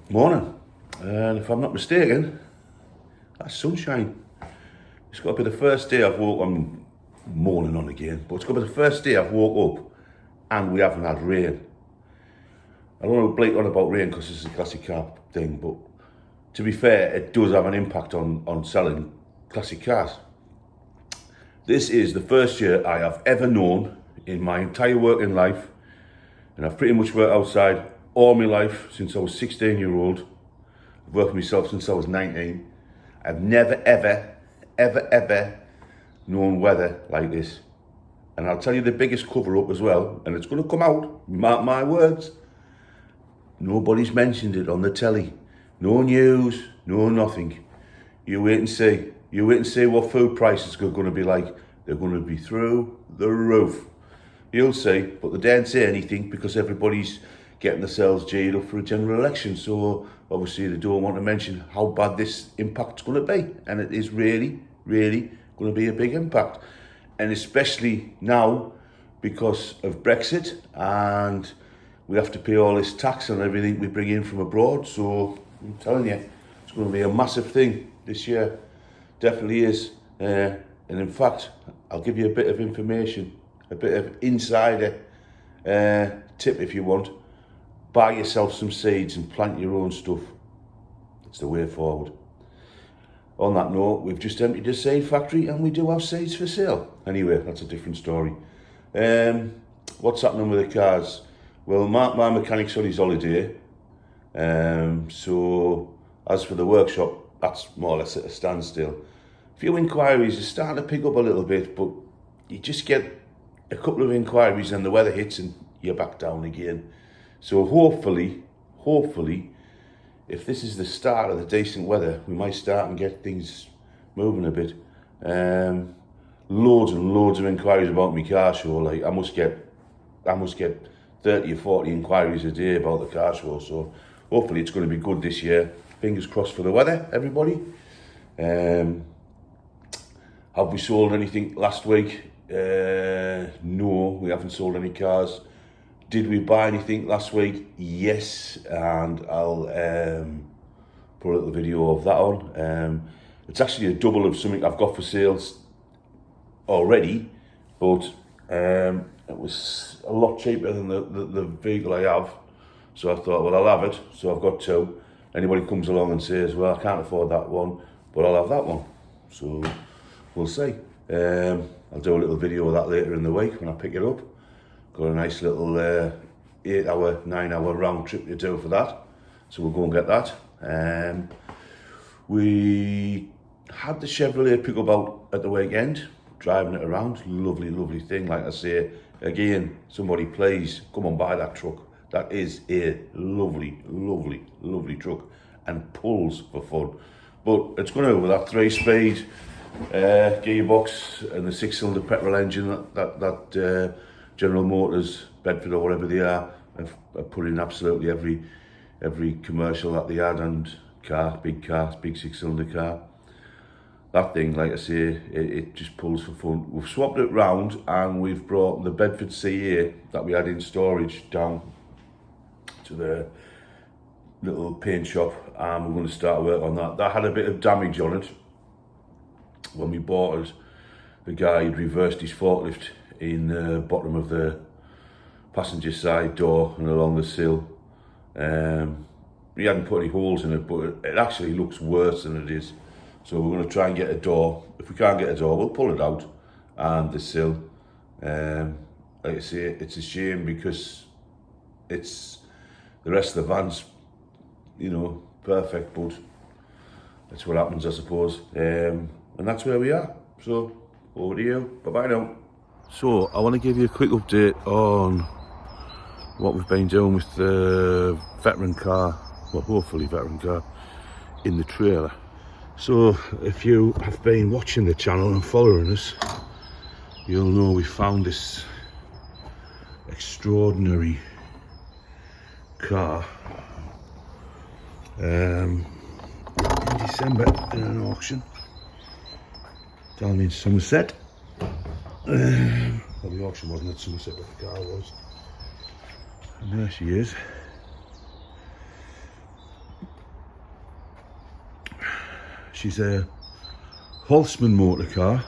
Morning, and if I'm not mistaken, that's sunshine. It's got to be the first day I've woke. I'm moaning on again, but it's got to be the first day I've woke up and we haven't had rain. I don't want to blate on about rain because it's a classic car thing, but to be fair, it does have an impact on selling classic cars. This is the first year I have ever known in my entire working life, and I've pretty much worked outside all my life since I was 16-year-old. I've worked for myself since I was 19. I've never, ever known weather like this. And I'll tell you the biggest cover up as well, and it's going to come out, mark my words. Nobody's mentioned it on the telly. No news, no nothing. You wait and see. You wait and see what food prices are going to be like. They're going to be through the roof. You'll see, but they daren't say anything because everybody's getting themselves jailed up for a general election. So obviously they don't want to mention how bad this impact's going to be. And it is really going to be a big impact. And especially now because of Brexit, and we have to pay all this tax on everything we bring in from abroad. So I'm telling you, it's going to be a massive thing this year. Definitely is. And in fact, I'll give you a bit of information, a bit of insider tip if you want. Buy yourself some seeds and plant your own stuff. It's the way forward. On that note, we've just emptied a seed factory and we do have seeds for sale. Anyway, that's a different story. What's happening with the cars? Well, my mechanic's on his holiday. So as for the workshop, that's more or less at a standstill. A few inquiries are starting to pick up a little bit, but you just get a couple of inquiries and the weather hits and you're back down again. So hopefully, if this is the start of the decent weather, we might start and get things moving a bit. Loads and loads of inquiries about my car show. Like I must get 30 or 40 inquiries a day about the car show. So hopefully it's going to be good this year. Fingers crossed for the weather, everybody. Have we sold anything last week? No, we haven't sold any cars. Did we buy anything last week? Yes, and I'll put a little video of that on. It's actually a double of something I've got for sales already, but it was a lot cheaper than the vehicle I have. So I thought, well, I'll have it. So I've got two. Anybody comes along and says, well, I can't afford that one, but I'll have that one. So we'll see. I'll do a little video of that later in the week when I pick it up. Got a nice little 8-hour, 9-hour round trip to do for that. So we'll go and get that. We had the Chevrolet pickup out at the weekend, driving it around. Lovely thing. Like I say, again, somebody please come and buy that truck. That is a lovely truck and pulls for fun. But it's going over that 3-speed gearbox and the 6-cylinder petrol engine that General Motors, Bedford or whatever they are put in absolutely every commercial that they had, and big 6-cylinder car. That thing, like I say, it just pulls for fun. We've swapped it round and we've brought the Bedford CA that we had in storage down to the little paint shop, and we're going to start work on that. That had a bit of damage on it. When we bought it, the guy had reversed his forklift in the bottom of the passenger side door and along the sill. He hadn't put any holes in it, but it actually looks worse than it is. So we're going to try and get a door. If we can't get a door, we'll pull it out. And the sill. Like I say, it's a shame because it's the rest of the van's, perfect, but that's what happens, I suppose. And that's where we are. So over to you. Bye-bye now. So I want to give you a quick update on what we've been doing with the veteran car, well, hopefully veteran car, in the trailer. So if you have been watching the channel and following us, you'll know we found this extraordinary car in December in an auction down in Somerset. Well, the auction wasn't at Somerset, but the car was. And there she is. She's a Holtzman motor car,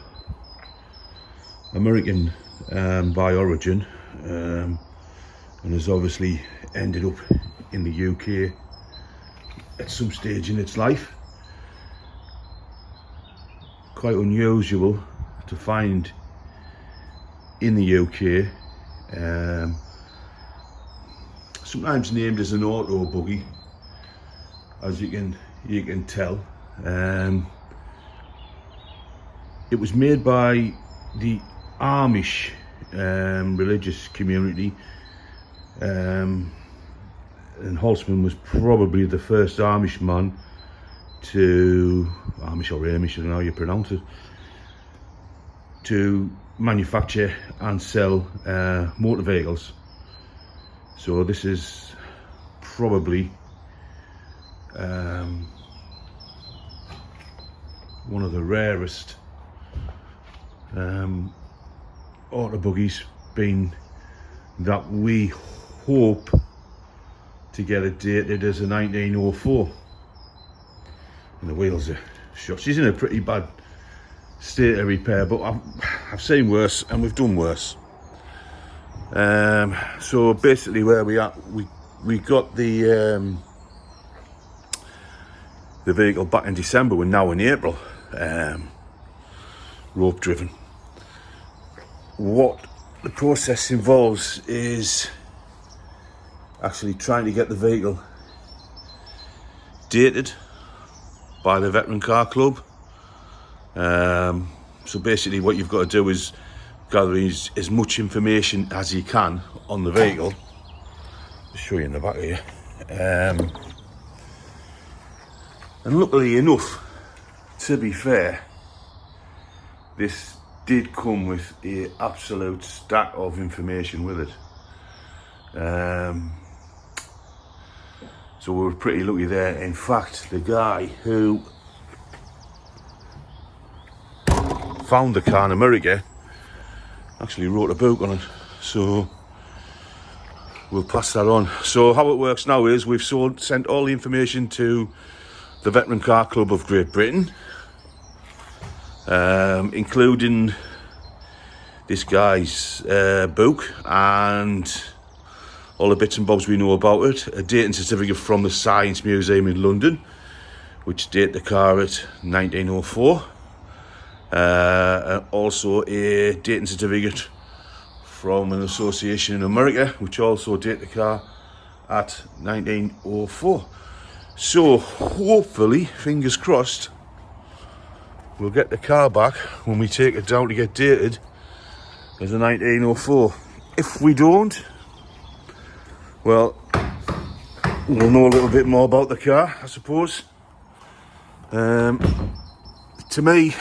American by origin, and has obviously ended up in the UK at some stage in its life. Quite unusual to find in the UK. Sometimes named as an auto buggy, as you can tell. It was made by the Amish religious community, and Holtzman was probably the first Amish man to, Amish or Amish, I don't know how you pronounce it, to manufacture and sell motor vehicles. So this is probably one of the rarest auto buggies, being that we hope to get it dated as a 1904. And the wheels are shot. She's in a pretty bad state of repair, but I've seen worse and we've done worse. So basically where we are, we got the vehicle back in December. We're now in April, rope driven. What the process involves is actually trying to get the vehicle dated by the Veteran Car Club. So basically what you've got to do is gather as much information as you can on the vehicle. I'll show you in the back here. And luckily enough, to be fair, this did come with an absolute stack of information with it. So we were pretty lucky there. In fact, the guy who found the car in America actually wrote a book on it, so we'll pass that on. So how it works now is we've sent all the information to the Veteran Car Club of Great Britain, including this guy's book and all the bits and bobs we know about it, a dating certificate from the Science Museum in London, which date the car at 1904, and also a dating certificate from an association in America, which also date the car at 1904. So hopefully, fingers crossed, we'll get the car back when we take it down to get dated as a 1904. If we don't, well, we'll know a little bit more about the car, I suppose. To me,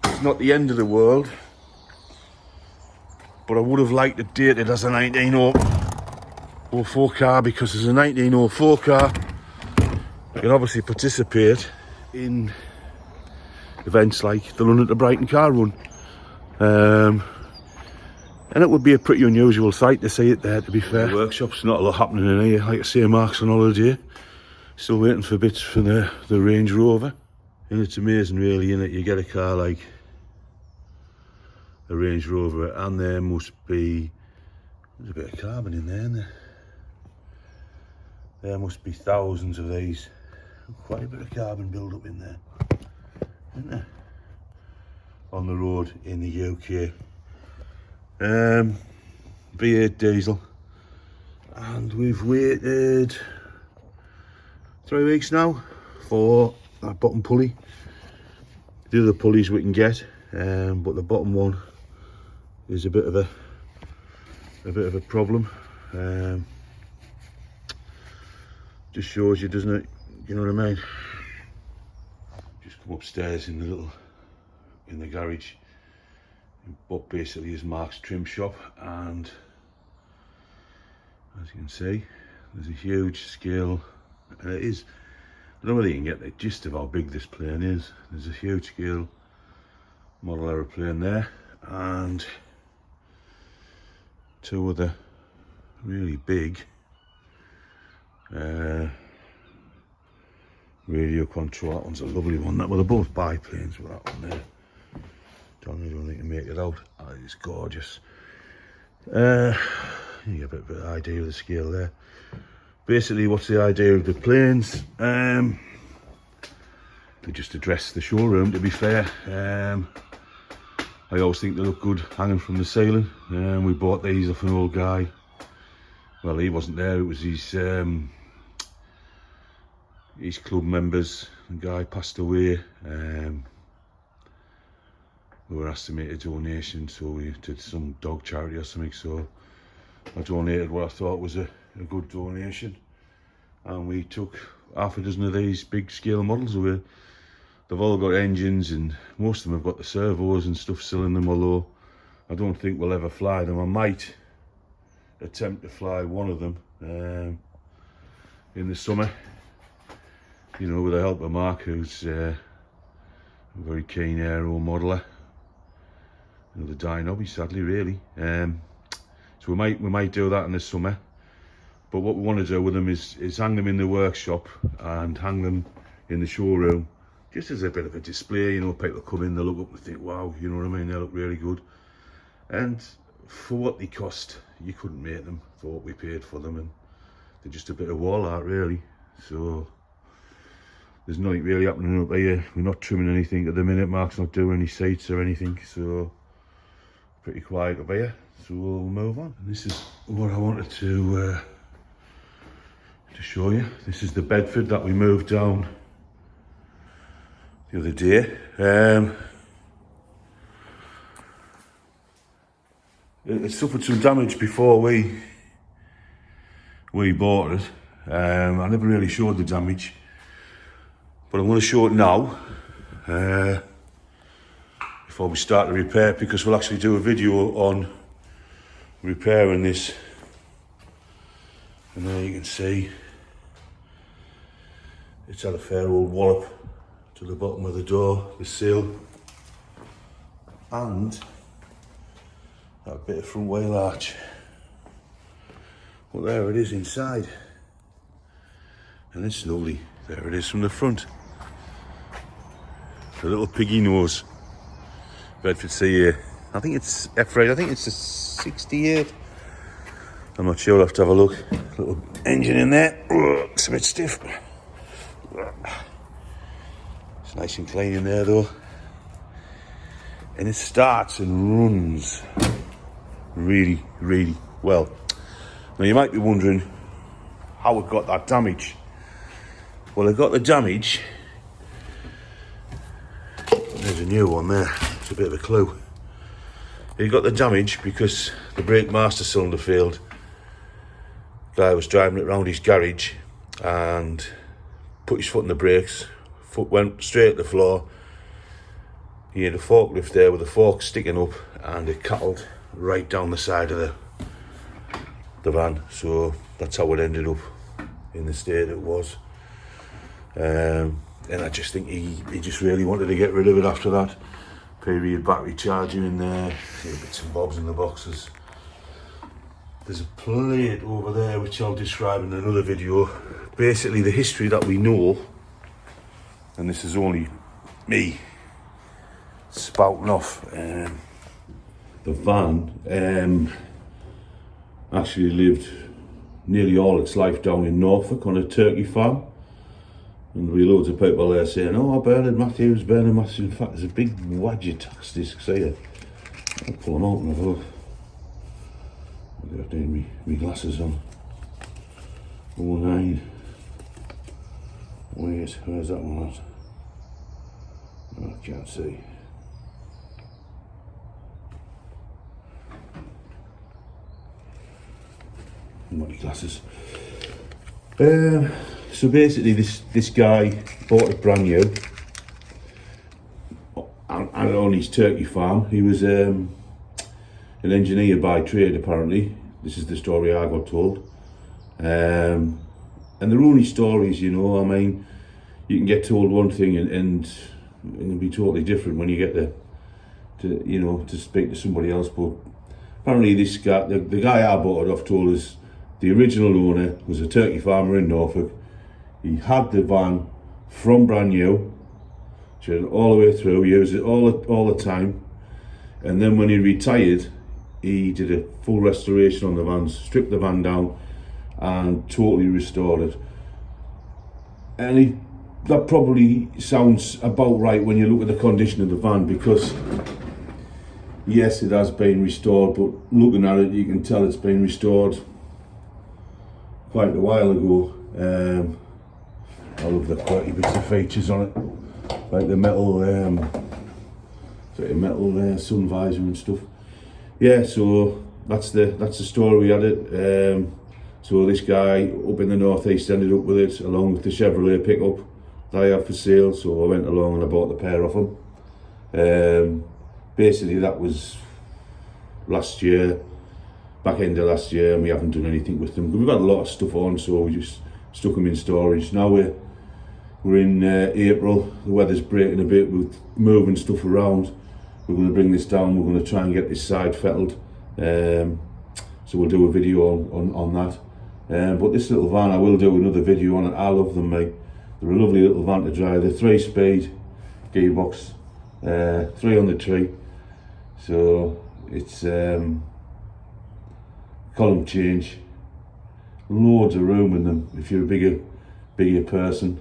it's not the end of the world, but I would have liked it dated as a 1904 car, because as a 1904 car, you can obviously participate in events like the London to Brighton car run. And it would be a pretty unusual sight to see it there, to be fair. The workshop's not a lot happening in here. Like I say, Mark's on holiday. Still waiting for bits for the Range Rover. And it's amazing really, innit? You get a car like a Range Rover and there must be, there's a bit of carbon in there, isn't there? There must be thousands of these. Quite a bit of carbon build up in there, isn't there? On the road in the UK. V8 diesel, and we've waited 3 weeks now for that bottom pulley. The other pulleys we can get, but the bottom one is a bit of a problem. Just shows you, doesn't it? You know what I mean? Just come upstairs in the garage. What basically is Mark's trim shop, and as you can see, there's a huge scale, and it is, I don't know whether you can get the gist of how big this plane is. There's a huge scale model aeroplane there, and two other really big radio control. That one's a lovely one. That, well, they're both biplanes with that one there. Don't think you can make it out. Oh, it's gorgeous. You get a bit of an idea of the scale there. Basically, what's the idea of the planes? They just address the showroom, to be fair. I always think they look good hanging from the ceiling. We bought these off an old guy. Well, he wasn't there, it was his club members. The guy passed away. We were asked to make a donation, so we did some dog charity or something, so I donated what I thought was a good donation, and we took half a dozen of these big scale models away. They've all got engines, and most of them have got the servos and stuff still in them, although I don't think we'll ever fly them. I might attempt to fly one of them in the summer, you know, with the help of Mark, who's a very keen aero modeller. Another dying hobby, sadly, really. So we might do that in the summer. But what we want to do with them is hang them in the workshop and hang them in the showroom, just as a bit of a display. You know, people come in, they look up and think, wow, you know what I mean, they look really good. And for what they cost, you couldn't make them for what we paid for them, and they're just a bit of wall art, really. So there's nothing really happening up here. We're not trimming anything at the minute. Mark's not doing any seats or anything, so pretty quiet up here. So we'll move on. And this is what I wanted to show you. This is the Bedford that we moved down the other day. It suffered some damage before we bought it. I never really showed the damage, but I'm going to show it now before we start the repair, because we'll actually do a video on repairing this. And there you can see it's had a fair old wallop to the bottom of the door, the sill, and that bit of front wheel arch. Well, there it is inside, and it's lovely. There it is from the front. The little piggy nose, Bedford CA. I think it's F-rate. I think it's a 68. I'm not sure. I'll have to have a look. Little engine in there. It's a bit stiff. It's nice and clean in there though, and it starts and runs really, really well. Now you might be wondering how it got that damage. Well, it got the damage. There's a new one there. It's a bit of a clue. It got the damage because the brake master cylinder failed. The guy was driving it around his garage and put his foot on the brakes. Foot went straight at the floor. He had a forklift there with a fork sticking up, and it cattled right down the side of the van. So that's how it ended up in the state it was. And I just think he just really wanted to get rid of it after that. Period battery charger in there, bits and bobs in the boxes. There's a plate over there which I'll describe in another video. Basically the history that we know, and this is only me spouting off. The van actually lived nearly all its life down in Norfolk on a turkey farm. And there'll be loads of people there saying, oh, Bernard Matthews. In fact, there's a big wadgy tax disc here. I'll pull them out and have a look. I've got my glasses on. 09. Wait, where's that one at? Oh, I can't see. Money glasses. So basically, this guy bought it brand new and on his turkey farm. He was an engineer by trade, apparently. This is the story I got told. And they're only stories, you know. I mean, you can get told one thing and it'll be totally different when you get to speak to somebody else. But apparently, this guy, the guy I bought it off, told us the original owner was a turkey farmer in Norfolk. He had the van from brand new. She had it all the way through, used it all the time. And then when he retired, he did a full restoration on the van, stripped the van down and totally restored it. And that probably sounds about right when you look at the condition of the van, because yes, it has been restored, but looking at it, you can tell it's been restored quite a while ago. I love the quirky bits of features on it, like the metal, sun visor and stuff. Yeah, so that's the story we had it. So this guy up in the northeast ended up with it, along with the Chevrolet pickup that I have for sale. So I went along and I bought the pair of them. Basically, that was last year, back end of last year, and we haven't done anything with them. We've got a lot of stuff on, so we just stuck them in storage. Now we're in April, the weather's breaking a bit, we're moving stuff around. We're going to bring this down, we're going to try and get this side fettled. So we'll do a video on that. But this little van, I will do another video on it. I love them, mate. They're a lovely little van to drive. They're 3-speed gearbox, 3 on the tree. So it's column change, loads of room in them if you're a bigger person.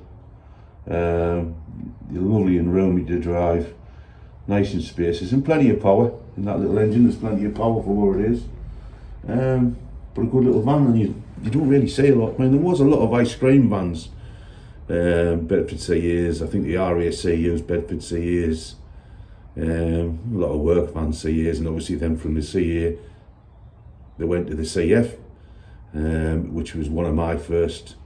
You're lovely and roomy to drive, nice and spacious, and plenty of power in that little engine. There's plenty of power for what it is. But a good little van, and you don't really see a lot. I mean, there was a lot of ice cream vans, Bedford CAs. I think the RAC used Bedford CAs. A lot of work van CAs, and obviously then from the CA they went to the CF, which was one of my first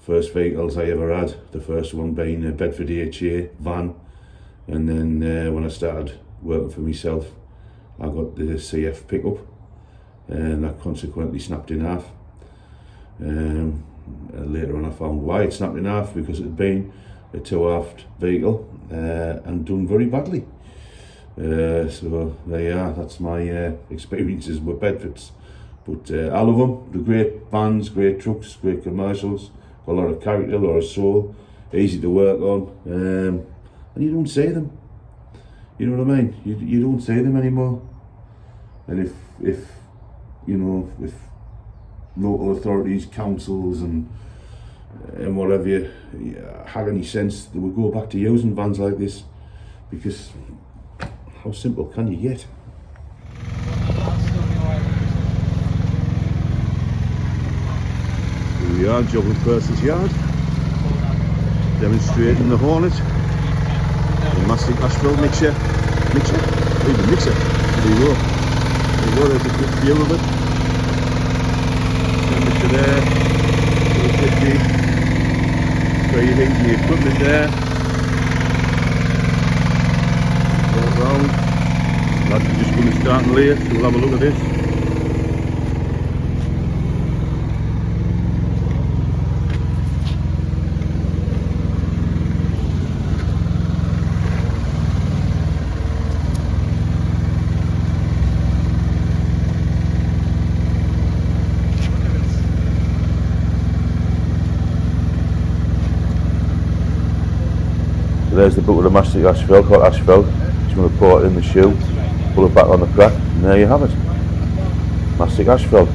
vehicles I ever had. The first one being a Bedford CA van, and then when I started working for myself, I got the CF pickup, and that consequently snapped in half. Later on I found why it snapped in half, because it had been a two-aft vehicle and done very badly. So there you are, that's my experiences with Bedfords. But I love them. They're great vans, great trucks, great commercials, got a lot of character, a lot of soul, easy to work on, and you don't see them. You know what I mean? You don't see them anymore. And if you know, if local authorities, councils and whatever you had any sense, they would go back to using vans like this, because how simple can you get? Here we are, Job and Person's yard, demonstrating the Hornet, the massive asphalt mixer, even mixer. There you go, there's a good view of it. Temperature there, 250, so you're heating the equipment there. Go round, lads are just going to start and lay, so we'll have a look at this. There's the book with the mastic asphalt, hot asphalt. Just going to pour it in the shoe, pull it back on the crack, and there you have it. Mastic asphalt.